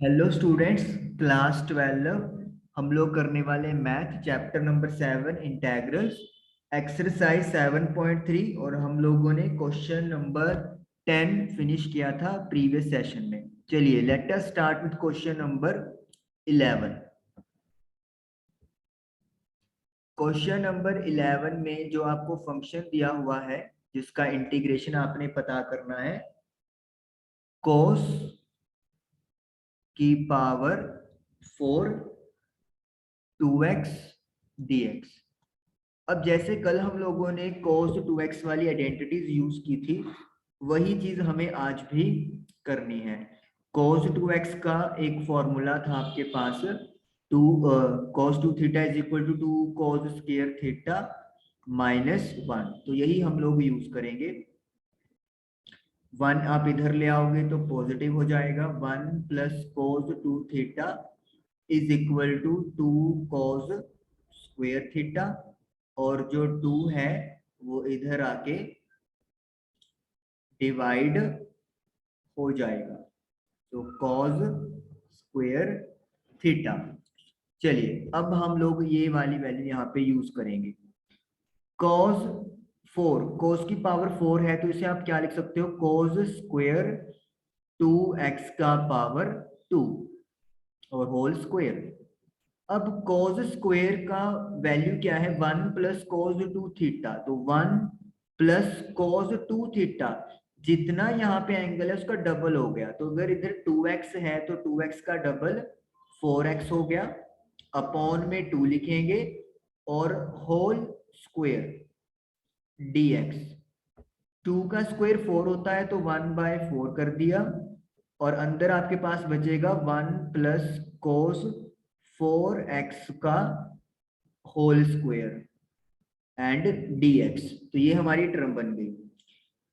Hello students, class 12 हम लोग करने वाले math chapter number 7 integrals exercise 7.3 और हम लोगों ने क्वेश्चन नंबर 10 फिनिश किया था प्रीवियस सेशन में। चलिए let us start with question number 11। Question number 11 में जो आपको फंक्शन दिया हुआ है जिसका इंटीग्रेशन आपने पता करना है, cos की पावर 4 2x dx। अब जैसे कल हम लोगों ने cos 2x वाली आइडेंटिटीज यूज की थी, वही चीज हमें आज भी करनी है। cos 2x का एक फॉर्मूला था आपके पास, two cos 2 theta is equal to 2 cos square theta minus 1। तो यही हम लोग यूज करेंगे। 1 आप इधर ले आओगे तो पॉजिटिव हो जाएगा, 1 plus cos 2 theta is equal to 2 cos square theta, और जो 2 है वो इधर आके डिवाइड हो जाएगा, तो cos स्क्वायर थीटा। चलिए अब हम लोग ये वाली वैल्यू यहाँ पे यूज करेंगे। cos 4, cos की पावर 4 है तो इसे आप क्या लिख सकते हो, cos स्क्वायर 2x का पावर 2 और होल स्क्वायर। अब cos स्क्वायर का वैल्यू क्या है, 1 प्लस cos 2 थीटा, तो 1 प्लस cos 2 थीटा, जितना यहाँ पे एंगल है उसका डबल हो गया। तो अगर इधर 2x है तो 2x का डबल 4x हो गया, अपॉन में 2 लिखेंगे और होल स्क्वायर dx। 2 का स्क्वायर 4 होता है तो 1/4 कर दिया, और अंदर आपके पास बचेगा 1 प्लस कोस 4x का होल स्क्वायर एंड dx। तो ये हमारी टर्म बन गई।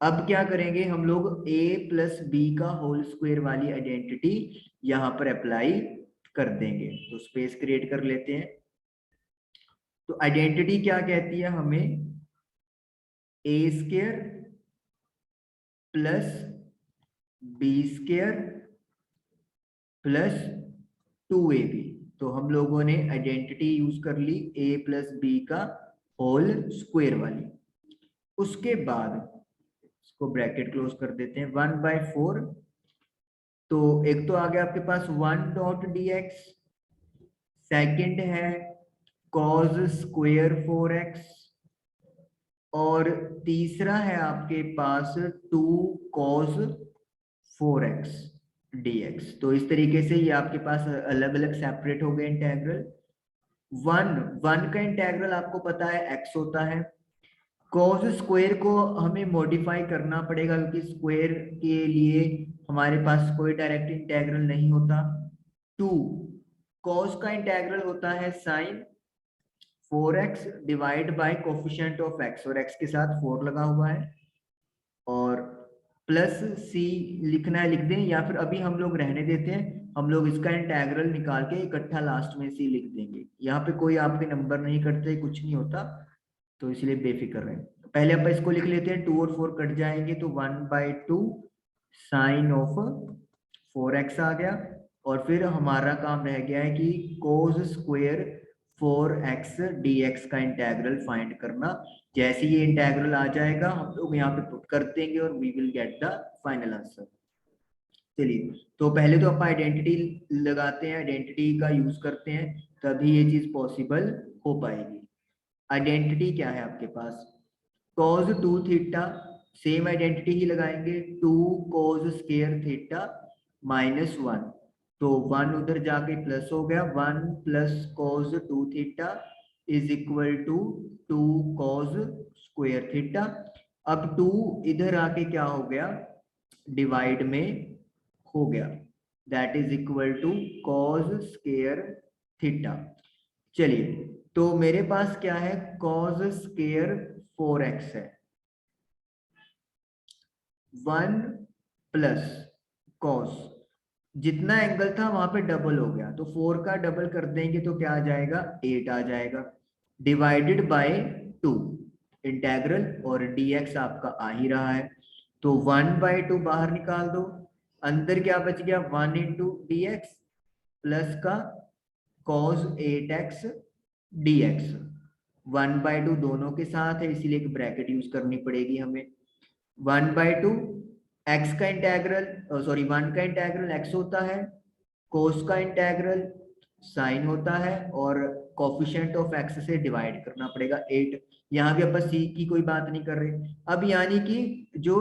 अब क्या करेंगे हम लोग, a प्लस बी का होल स्क्वायर वाली आइडेंटिटी यहां पर अप्लाई कर देंगे। तो स्पेस क्रिएट कर लेते हैं। तो आइडेंटिटी क्या कहती है हमें, a square plus B square plus 2ab। तो हम लोगों ने आइडेंटिटी यूज कर ली a प्लस बी का होल स्क्वायर वाली। उसके बाद इसको ब्रैकेट क्लोज कर देते हैं, 1/4। तो एक तो आ गया आपके पास 1 डॉट dx, सेकंड है cos स्क्वायर 4x, और तीसरा है आपके पास 2 cos 4x dx। तो इस तरीके से ये आपके पास अलग अलग सेपरेट हो गए इंटेग्रल। वन का इंटेग्रल आपको पता है x होता है। cos स्क्वायर को हमें मॉडिफाई करना पड़ेगा क्योंकि स्क्वायर के लिए हमारे पास कोई डायरेक्ट इंटेग्रल नहीं होता। 2 cos का इंटेग्रल होता है sine 4x divide by coefficient of x, और x के साथ 4 लगा हुआ है, और प्लस c लिखना है लिख दें, या फिर अभी हम लोग रहने देते हैं, हम लोग इसका इंटेग्रल निकाल के इकट्ठा लास्ट में c लिख देंगे। यहाँ पे कोई आपके नंबर नहीं कटते, कुछ नहीं होता, तो इसलिए बेफिक्र रहें। पहले अपन इसको लिख लेते हैं, 2 और 4 कट जाएंगे तो 1/2 साइन ऑफ 4x आ गया, और फिर हमारा काम रह गया है कि cos स्क्वायर 4x dx का इंटेग्रल फाइंड करना। जैसे ये इंटेग्रल आ जाएगा हम लोग यहाँ पे पुट कर देंगे और we will get the final answer. चलिए तो पहले तो अपन आइडेंटिटी लगाते हैं, आइडेंटिटी का यूज करते हैं, तभी ये चीज पॉसिबल हो पाएगी। आइडेंटिटी क्या है आपके पास, cos 2 थीटा, सेम आइडेंटिटी ही लगाएंगे, 2 cos स्क्वायर थीटा माइनस 1। तो 1 उधर जाके प्लस हो गया, 1 plus cos 2 theta is equal to 2 cos square theta. अब 2 इधर आके क्या हो गया, डिवाइड में हो गया, that is equal to cos square theta. चलिए तो मेरे पास क्या है, cos स्क्वायर 4x है, 1 प्लस cos, जितना एंगल था वहां पे डबल हो गया, तो 4 का डबल कर देंगे तो क्या आ जाएगा, 8 आ जाएगा, डिवाइडेड बाय 2 इंटेग्रल, और dx आपका आ ही रहा है, तो 1/2 बाहर निकाल दो। अंदर क्या बच गया 1 इंटू डी एक्स प्लस का cos 8x dx 1/2 दोनों के साथ है इसीलिए एक ब्रैकेट यूज करनी पड़ेगी हमें 1/2 x का इंटेग्रल सॉरी 1 का इंटेग्रल x होता है cos का इंटेग्रल sin होता है और कोफिशिएंट ऑफ x से डिवाइड करना पड़ेगा 8 यहाँ भी अपन c की कोई बात नहीं कर रहे अब यानी कि जो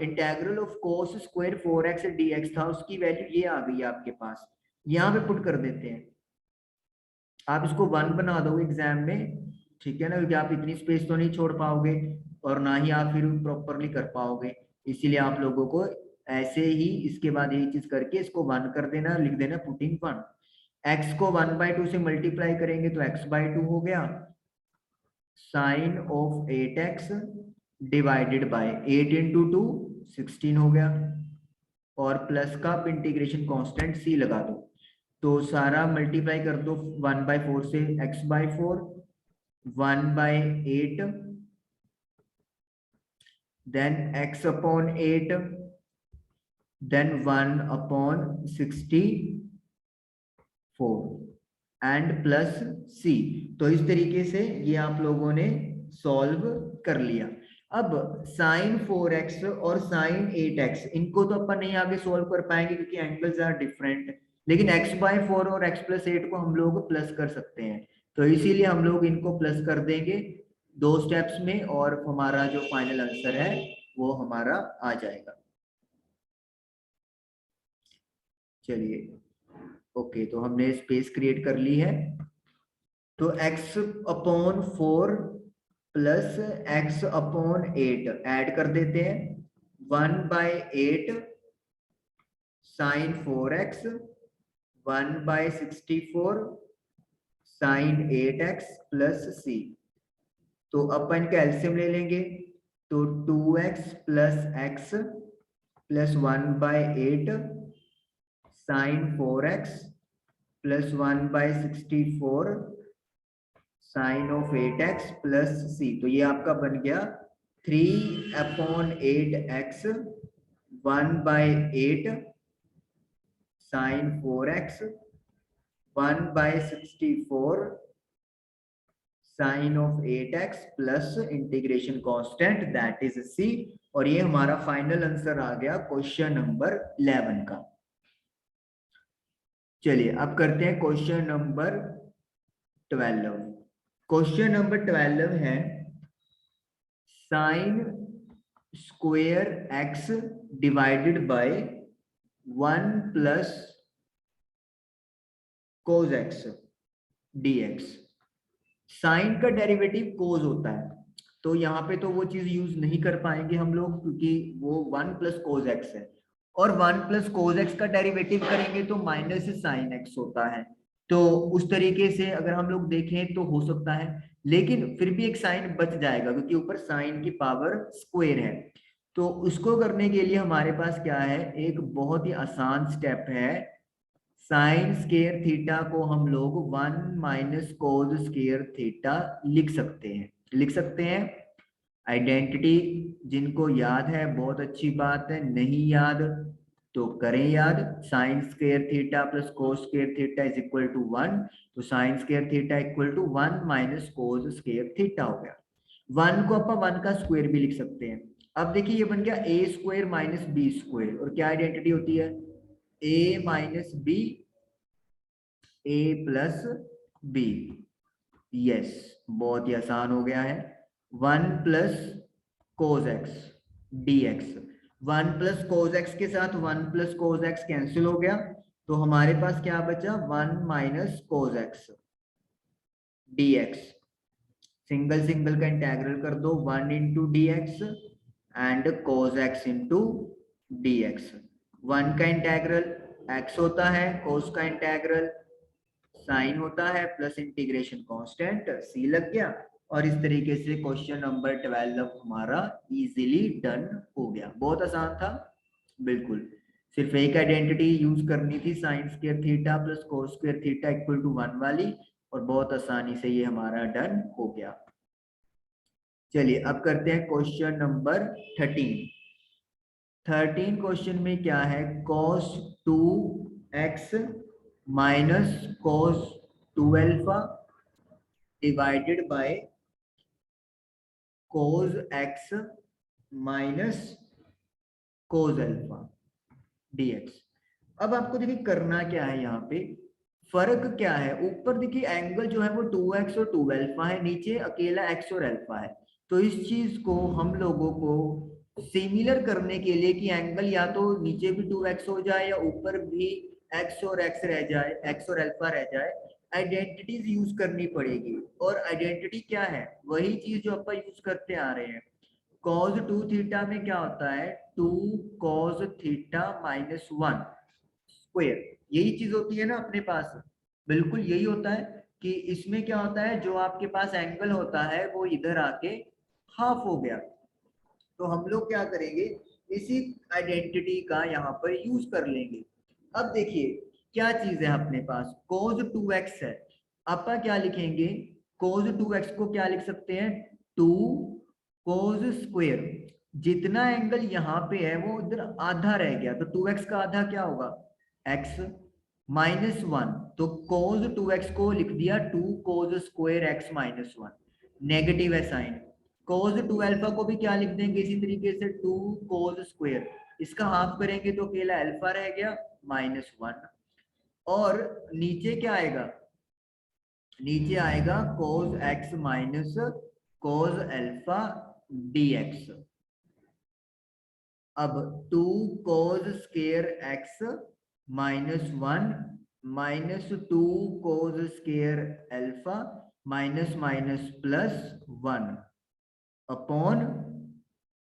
integral of cos square 4x dx था उसकी वैल्यू ये आ गई आपके पास यहाँ पे पुट कर देते हैं आप इसको 1 बना दोगे एग्जाम में ठीक है ना क्योंकि आप इतनी स्पेस तो नहीं छोड़ पाओगे और ना ही आप फिर प्रॉपरली कर पाओगे इसीलिए आप लोगों को ऐसे ही इसके बाद यही चीज करके इसको 1 कर देना लिख देना पुटिंग 1 x को 1/2 से मल्टीप्लाई करेंगे तो x/2 हो गया sine of 8x divided by 8 into 2 16 हो गया और प्लस का इंटीग्रेशन कांस्टेंट c लगा दो तो सारा मल्टीप्लाई कर दो 1/4 से x/4 1/8 then x/8 then 1/64 and plus c तो इस तरीके से ये आप लोगों ने सॉल्व कर लिया अब साइन 4x और साइन 8x इनको तो अपन नहीं आगे सॉल्व कर पाएंगे क्योंकि एंगल्स आर डिफरेंट लेकिन x/4 और x+8 को हम लोग प्लस कर सकते हैं तो इसीलिए हम लोग इनको प्लस कर देंगे 2 स्टेप्स में और हमारा जो फाइनल आंसर है वो हमारा आ जाएगा चलिए ओके तो हमने स्पेस क्रिएट कर ली है तो x/4 प्लस x/8 ऐड कर देते हैं 1/8 sine 4x 1/64 sign 8x plus c तो अपन का एलसीएम ले लेंगे तो 2x plus x plus 1/8 sine 4x plus 1/64 sine of 8x plus c तो ये आपका बन गया 3/8x 1/8 sine 4x 1/64 sine of 8x plus integration constant that is c और ये हमारा फाइनल आंसर आ गया क्वेश्चन नंबर 11 का चलिए अब करते हैं क्वेश्चन नंबर 12 क्वेश्चन नंबर 12 है sine square x divided by 1 plus cos x dx sine का डेरिवेटिव कोस होता है तो यहाँ पे तो वो चीज यूज नहीं कर पाएंगे हम लोग क्योंकि वो 1 प्लस कोस x है और 1 प्लस कोस x का डेरिवेटिव करेंगे तो माइनस साइन x होता है तो उस तरीके से अगर हम लोग देखें तो हो सकता है लेकिन फिर भी एक साइन बच जाएगा क्योंकि ऊपर साइन की पावर स्क्वायर है तो उसको करने के लिए हमारे पास क्या है एक बहुत ही आसान स्टेप है साइन स्क्वायर थीटा को हम लोग 1 माइनस कोस स्क्वायर थीटा लिख सकते हैं आइडेंटिटी जिनको याद है बहुत अच्छी बात है नहीं याद तो करें याद sine square theta plus cos square theta is equal to 1 तो sine square theta equal to 1 minus cos square theta हो गया 1 को अपन 1 का स्क्वायर भी लिख सकते हैं अब देखिए ये बन गया a square minus B square और क्या आइडेंटिटी होती है a minus B a plus B yes बहुत ही आसान हो गया है 1 plus cos x d x 1 plus cos x के साथ 1 प्लस कोस एक्स कैंसिल हो गया तो हमारे पास क्या बचा 1 माइनस कोस x d x single single का इंटेग्रल कर दो 1 into D x and cos x into D x 1 का इंटेग्रल x होता है कोस का इंटेग्रल साइन होता है प्लस इंटीग्रेशन कांस्टेंट c लग गया और इस तरीके से क्वेश्चन नंबर 12 हमारा इजीली डन हो गया बहुत आसान था बिल्कुल सिर्फ एक आइडेंटिटी यूज करनी थी sine square theta plus cos square theta equal to 1 वाली और बहुत आसानी से ये हमारा डन हो गया चलिए अब करते हैं क्वेश्चन नंबर 13 13 क्वेश्चन में क्या है, cos 2x minus cos 2 alpha divided by cos x minus cos alpha dx। अब आपको देखिए करना क्या है, यहाँ पे फर्क क्या है, ऊपर देखिए एंगल जो है वो 2x और 2 अल्फा है, नीचे अकेला x और अल्फा है। तो इस चीज को हम लोगों को सिमिलर करने के लिए कि एंगल या तो नीचे भी 2x हो जाए या ऊपर भी x और x रह जाए, x और अल्फा रह जाए, आइडेंटिटीज यूज करनी पड़ेगी। और आइडेंटिटी क्या है, वही चीज जो अपन यूज करते आ रहे हैं। cos 2 थीटा में क्या होता है, 2 cos थीटा माइनस 1 स्क्वायर, यही चीज होती है ना अपने पास, बिल्कुल यही होता है कि इसमें क्या होता है, जो आपके पास एंगल होता है वो इधर आके हाफ हो गया। तो हम लोग क्या करेंगे, इसी आइडेंटिटी का यहाँ पर यूज कर लेंगे। अब देखिए क्या चीज है अपने पास, cos 2x है, अपन क्या लिखेंगे, cos 2x को क्या लिख सकते हैं, 2 cos स्क्वायर, जितना एंगल यहाँ पे है वो इधर आधा रह गया, तो 2x का आधा क्या होगा, x माइनस 1, तो cos 2x को लिख दिया 2 cos square x minus 1, negative है साइन। cos 2 अल्फा को भी क्या लिख देंगे इसी तरीके से, 2 cos स्क्वायर, इसका हाफ करेंगे तो अकेला अल्फा रह गया माइनस 1, और नीचे क्या आएगा, नीचे आएगा cos x minus cos alpha dx। अब 2 cos square x minus 1 minus 2 cos square alpha minus minus plus 1 upon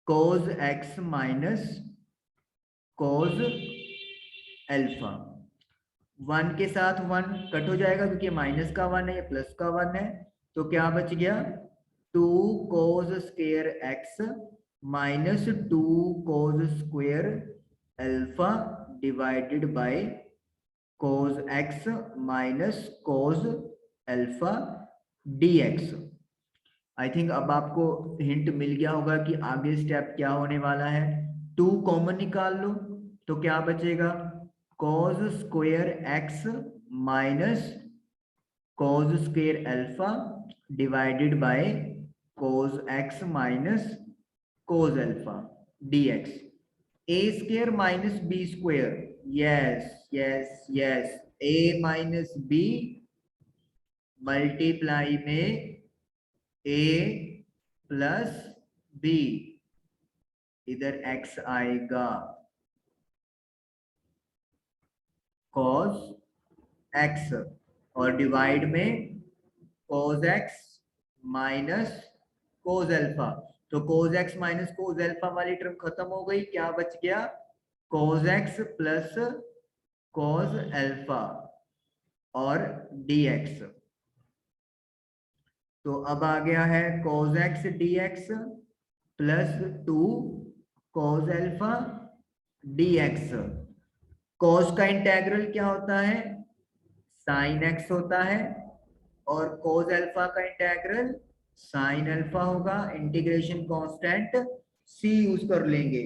cos x minus cos alpha, 1 के साथ 1 कट हो जाएगा क्योंकि माइनस का 1 है, ये प्लस का 1 है, तो क्या बच गया, 2 cos square x minus 2 cos square alpha divided by cos x minus cos alpha dx। I think अब आपको हिंट मिल गया होगा कि आगे स्टेप क्या होने वाला है। 2 कॉमन निकाल लो तो क्या बचेगा, cos square x minus cos square alpha divided by cos x minus cos alpha dx। a square minus b square, yes yes yes, a minus b multiply में a प्लस b, इधर x आएगा cos x और divide में cos x minus cos alpha, तो cos x minus cos alpha वाली term खत्म हो गई, क्या बच गया, cos x plus cos alpha और dx। तो अब आ गया है cos x dx plus 2 cos alpha dx। cos का इंटेग्रल क्या होता है, sin x होता है, और cos अल्फा का इंटेग्रल sin अल्फा होगा, इंटीग्रेशन कांस्टेंट c यूज कर लेंगे,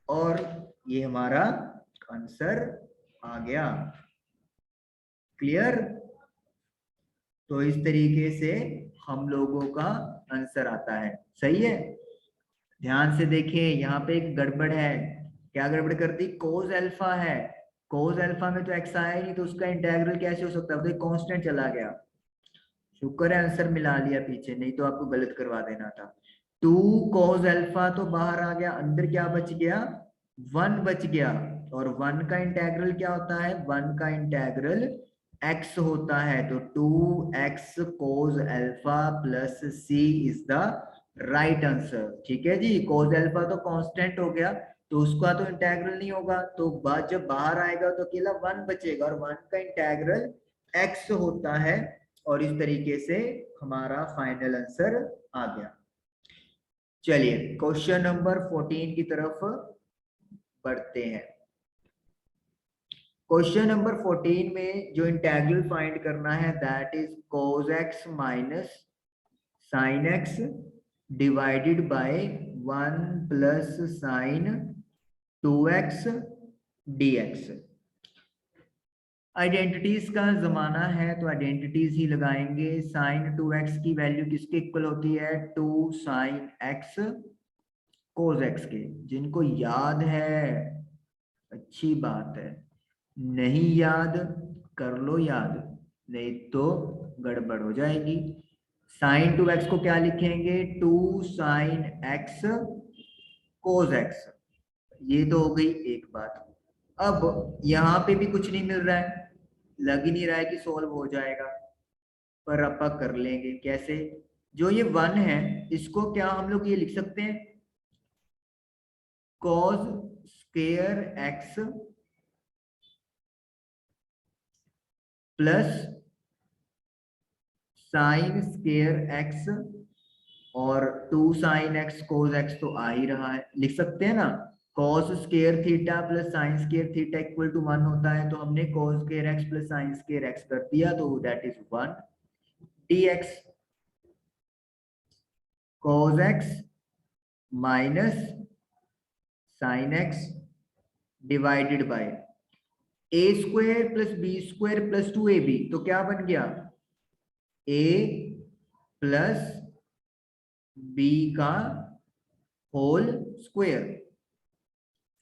और ये हमारा आंसर आ गया। क्लियर, तो इस तरीके से हम लोगों का आंसर आता है, सही है। ध्यान से देखिए यहाँ पे एक गड़बड़ है, क्या गड़बड़ कर दी, cos अल्फा है, cos अल्फा में तो x आया ही नहीं, तो उसका इंटेग्रल कैसे हो सकता है, तो कांस्टेंट चला गया। शुक्र है आंसर मिला लिया पीछे, नहीं तो आपको गलत करवा देना था। 2 cos अल्फा तो बाहर आ गया, अंदर क्या बच गया, 1 बच गया, और 1 का इंटेग्रल क्या होता है, 1 का इंटेग्रल x होता है, तो 2x cos alpha plus c is the right answer. ठीक है जी, cos अल्फा तो कांस्टेंट हो गया, तो उसका तो इंटेग्रल नहीं होगा, तो बाद जब बाहर आएगा तो अकेला 1 बचेगा, और 1 का इंटेग्रल x होता है, और इस तरीके से हमारा फाइनल आंसर आ गया। चलिए क्वेश्चन नंबर 14 की तरफ बढ़ते हैं। क्वेश्चन नंबर 14 में जो इंटेग्रल फाइंड करना है that is cos x minus sin x divided by 1 plus sin 2x dx। Identities का जमाना है तो आइडेंटिटीज ही लगाएंगे। साइन 2x की वैल्यू किसके इक्वल होती है? 2 साइन x कोस x के। जिनको याद है अच्छी बात है, नहीं याद कर लो याद, नहीं तो गड़बड़ हो जाएगी। साइन 2x को क्या लिखेंगे? 2 साइन x कोस x। ये तो हो गई एक बात। अब यहाँ पे भी कुछ नहीं मिल रहा है, लग ही नहीं रहा है कि सोल्व हो जाएगा, पर अपन कर लेंगे। कैसे? जो ये 1 है इसको क्या हम लोग ये लिख सकते हैं? cos square x plus sine square x, और 2 साइन x कोस x तो आ ही रहा है, लिख सकते हैं ना। cos square theta plus sine square theta equal to 1 होता है, तो हमने cos square x plus sine square x कर दिया, तो that is 1 dx। cos x minus sine x divided by A square plus B square plus 2ab, तो क्या बन गया? a प्लस बी का होल स्क्वायर।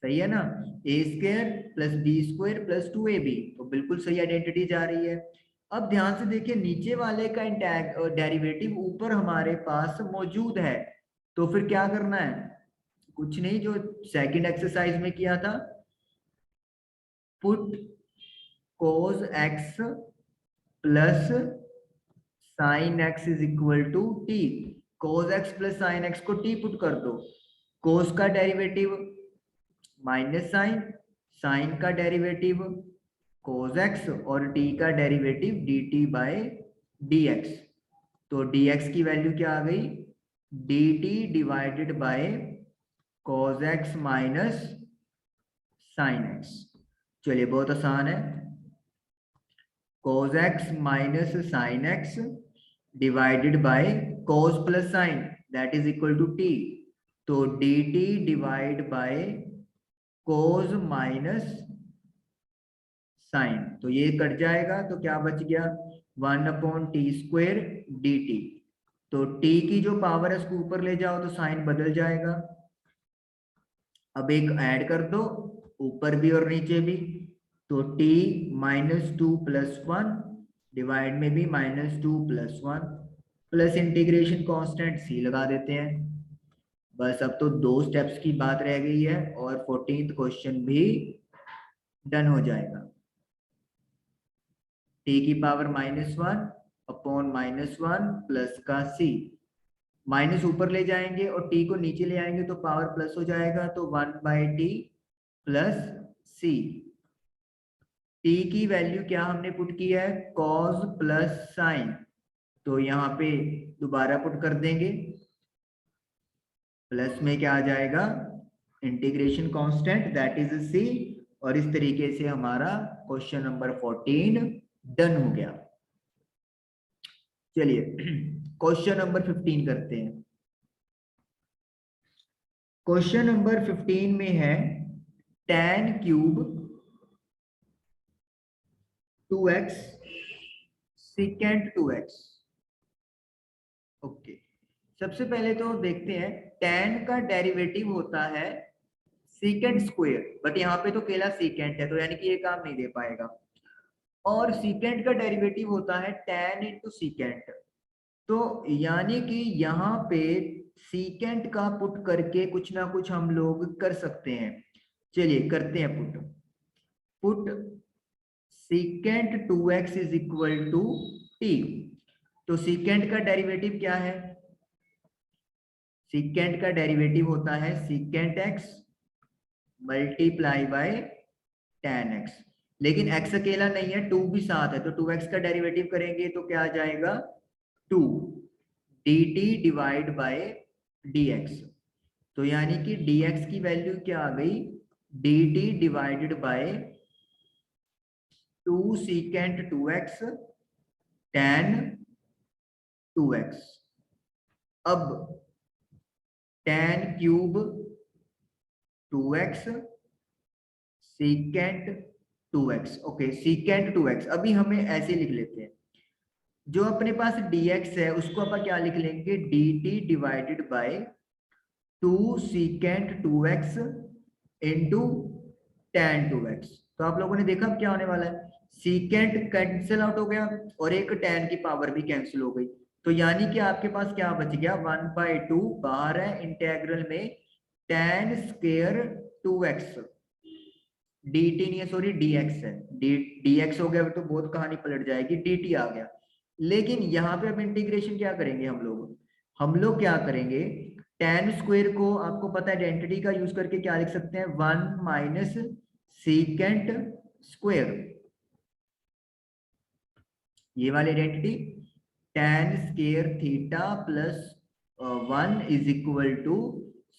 सही है ना? A square plus B square plus 2ab, तो बिल्कुल सही आइडेंटिटी जा रही है। अब ध्यान से देखिए, नीचे वाले का डेरिवेटिव ऊपर हमारे पास मौजूद है, तो फिर क्या करना है? कुछ नहीं, जो सेकंड एक्सरसाइज में किया था, put cos x plus sine x is equal to t। cos x plus sine x को t पुट कर दो। cos का डेरिवेटिव माइनस साइन, साइन का डेरिवेटिव cos x, और t का डेरिवेटिव dt बाय dx। तो dx की value क्या आ गई? dt divided by cos x minus sine x। चलिए बहुत आसान है। cos x minus sine x divided by cos plus sign, that is equal to t। तो dt divide by cos minus sine, तो ये कट जाएगा, तो क्या बच गया? 1/t² dt। तो t की जो पावर है उसको ऊपर ले जाओ तो साइन बदल जाएगा। अब एक ऐड कर दो, ऊपर भी और नीचे भी, तो t -2 + 1 डिवाइड में भी -2 + 1 प्लस इंटीग्रेशन कांस्टेंट c लगा देते हैं। बस अब तो 2 स्टेप्स की बात रह गई है और 14th क्वेश्चन भी डन हो जाएगा। t की पावर -1 अपॉन -1 प्लस का c, माइनस ऊपर ले जाएंगे और t को नीचे ले आएंगे तो पावर प्लस हो जाएगा, तो 1/t प्लस c। t की वैल्यू क्या हमने पुट की है? cos प्लस साइन, तो यहाँ पे दोबारा पुट कर देंगे। प्लस में क्या आ जाएगा? Integration constant that is c। और इस तरीके से हमारा क्वेश्चन नंबर 14 डन हो गया। चलिए क्वेश्चन नंबर 15 करते हैं। क्वेश्चन नंबर 15 में है tan cube 2x secant 2x। Okay, सबसे पहले तो देखते हैं, tan का डेरिवेटिव होता है secant स्क्वायर, बट यहाँ पे तो केवल secant है, तो यानी कि ये काम नहीं दे पाएगा। और secant का डेरिवेटिव होता है tan into secant, तो यानी कि यहाँ पे secant का पुट करके कुछ ना कुछ हम लोग कर सकते हैं। चलिए करते हैं put secant 2x is equal to t। तो secant का डेरिवेटिव क्या है? secant का डेरिवेटिव होता है secant x multiply by tan x, लेकिन x अकेला नहीं है, 2 भी साथ है, तो 2x का डेरिवेटिव करेंगे तो क्या आ जाएगा? 2 dt डिवाइड बाय dx। तो यानी कि dx की वैल्यू क्या आ गई? dt divided bye 2 secant 2x tan 2x। अब tan cube 2x secant 2x। Okay, secant 2x। अभी हमें ऐसे लिख लेते हैं, जो अपने पास dx है उसको अपन क्या लिख लेंगे, dt divided bye 2 secant 2x into tan 2x। तो आप लोगों ने देखा अब क्या होने वाला है, सीकेंट कैंसिल आउट हो गया और एक tan की पावर भी कैंसिल हो गई। तो यानी कि आपके पास क्या बच गया, 1/2 बाहर है, इंटेग्रल में tan स्क्वायर 2x, dt नहीं है सॉरी dx है, dx हो गया तो बहुत कहानी पलट जाएगी, dt आ गया। लेकिन यहाँ पे अब इंटीग्रेशन क्या करेंगे हम लोग क्या करेंगे, tan स्क्वायर को आपको पता है आइडेंटिटी का यूज करके क्या लिख सकते हैं, 1 माइनस सीकेंट स्क्वायर, ये वाली identity, tan square theta plus 1 is equal to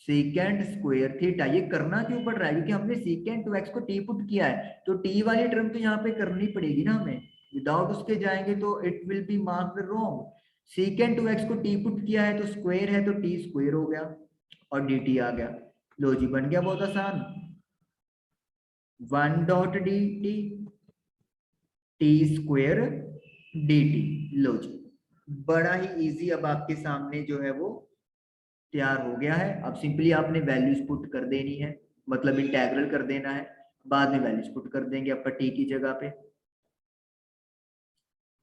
secant square theta. ये करना क्यों पड़ रहा है, क्योंकि हमने सीकेंट 2x को t पुट किया है, तो t वाली टर्म तो यहाँ पे करनी पड़ेगी ना हमें, विदाउट उसके जाएंगे तो it will be marked wrong. Secant 2x को t पुट किया है तो स्क्वायर है तो t स्क्वायर हो गया और dt आ गया। लो जी, बन गया बहुत आसान, 1 dot dt t square dt। लो जी, बड़ा ही इजी अब आपके सामने जो है वो तैयार हो गया है। अब सिंपली आपने वैल्यूज पुट कर देनी है, मतलब इंटेग्रल कर देना है, बाद में वैल्यूज पुट कर देंगे अपन टी की जगह पे।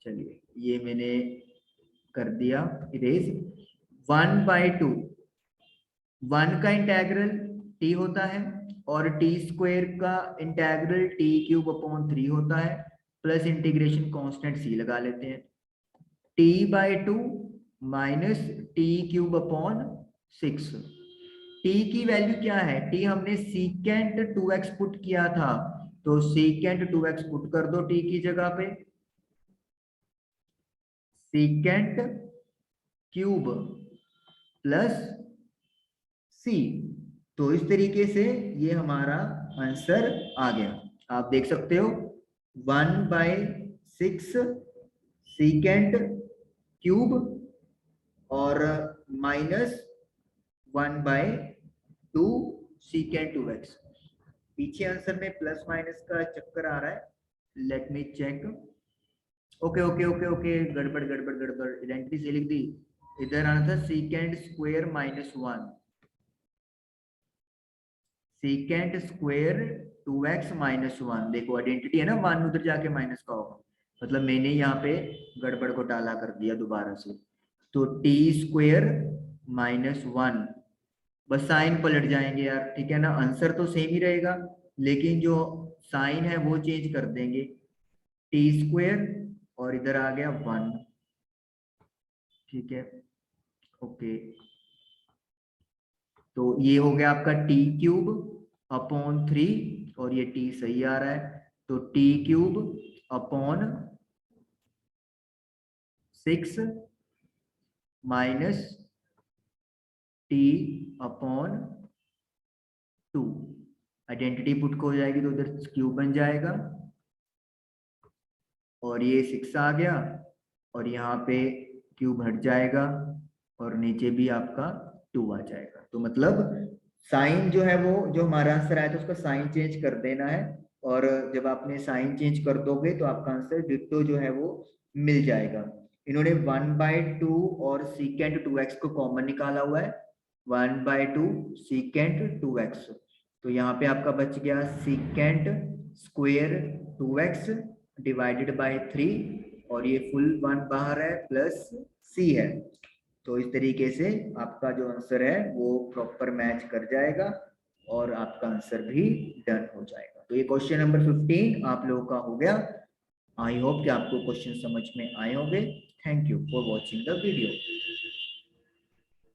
चलिए ये मैंने कर दिया इरेज। 1/2, 1 का इंटेग्रल t होता है और टी स्क्वायर का इंटेग्रल टी क्यूब अपॉन 3 होता है, प्लस इंटीग्रेशन कांस्टेंट c लगा लेते हैं, t/2 minus T cube upon 6। t की वैल्यू क्या है, t हमने सीकेंट 2x पुट किया था, तो सीकेंट 2x पुट कर दो t की जगह पे, सीकेंट क्यूब प्लस c। तो इस तरीके से ये हमारा आंसर आ गया, आप देख सकते हो 1/6 सीकेंट क्यूब और माइनस 1/2 सीकेंट 2x। पीछे आंसर में प्लस माइनस का चक्कर आ रहा है, let me check. Okay okay okay okay, गड़बड़ गड़बड़ गड़बड़, आइडेंटिटी से लिख दी, इधर आना था secant square -1, secant square 2x -1। देखो आइडेंटिटी है ना, 1 उधर जाके माइनस का होगा, मतलब मैंने यहाँ पे गड़बड़ को डाला कर दिया दोबारा से। तो टी स्क्वायर -1, बस साइन पलट जाएंगे यार, ठीक है ना, आंसर तो सेम ही रहेगा लेकिन जो साइन है वो चेंज कर देंगे, टी स्क्वायर और इधर आ गया 1, ठीक है। ओके, तो ये हो गया आपका टी क्यूब अपॉन 3 और ये टी सही आ रहा है, तो T cube upon 6 minus T upon 2। Identity put को हो जाएगी तो उधर क्यूब बन जाएगा और ये 6 आ गया और यहाँ पे क्यूब हट जाएगा और नीचे भी आपका 2 आ जाएगा। तो मतलब साइन जो है वो, जो हमारा आंसर आया था उसका साइन चेंज कर देना है, और जब आपने साइन चेंज कर दोगे तो आपका आंसर डिट्टो जो है वो मिल जाएगा। इन्होंने 1/2 और सीकेंट 2x को कॉमन निकाला हुआ है, 1/2 सीकेंट 2x, तो यहाँ पे आपका बच गया secant square 2x divided by 3 और ये फुल 1 बाहर है प्लस c है। तो इस तरीके से आपका जो आंसर है वो प्रॉपर मैच कर जाएगा और आपका आंसर भी डन हो जाएगा। तो ये क्वेश्चन नंबर 15 आप लोगों का हो गया। आई होप कि आपको क्वेश्चन समझ में आए होंगे। Thank you for watching the video.